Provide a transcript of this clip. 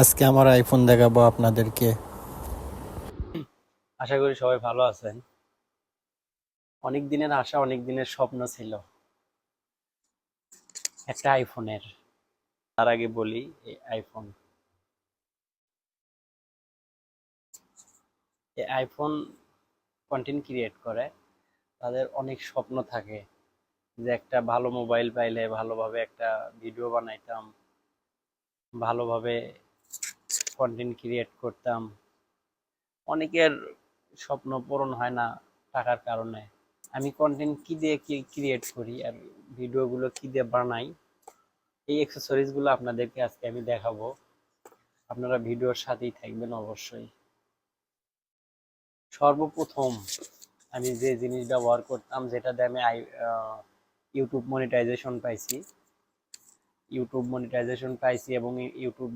আজকে আমার আইফোন দেখাবো আপনাদেরকে। আশা করি সবাই ভালো আছেন। অনেক দিনের আশা, অনেক দিনের স্বপ্ন ছিল একটা আইফোনের। তার আগে বলি, এই আইফোন কন্টেন্ট ক্রিয়েট করে, তাদের অনেক স্বপ্ন থাকে যে একটা ভালো মোবাইল পাইলে ভালোভাবে একটা ভিডিও বানাইতাম, ভালোভাবে কন্টেন্ট ক্রিয়েট করতাম। অনেকের স্বপ্ন পূরণ হয় না টাকার কারণে। আমি কন্টেন্ট কি দিয়ে কি ক্রিয়েট করি আর ভিডিওগুলো কি দিয়ে বানাই, এই অ্যাক্সেসরিজ গুলো আপনাদেরকে আজকে আমি দেখাবো। আপনারা ভিডিওর সাথেই থাকবেন অবশ্যই। সর্বপ্রথম আমি যে জিনিস ব্যবহার করতাম, যেটা দিয়ে আমি ইউটিউব মনিটাইজেশন পাইছি এবং ইউটিউব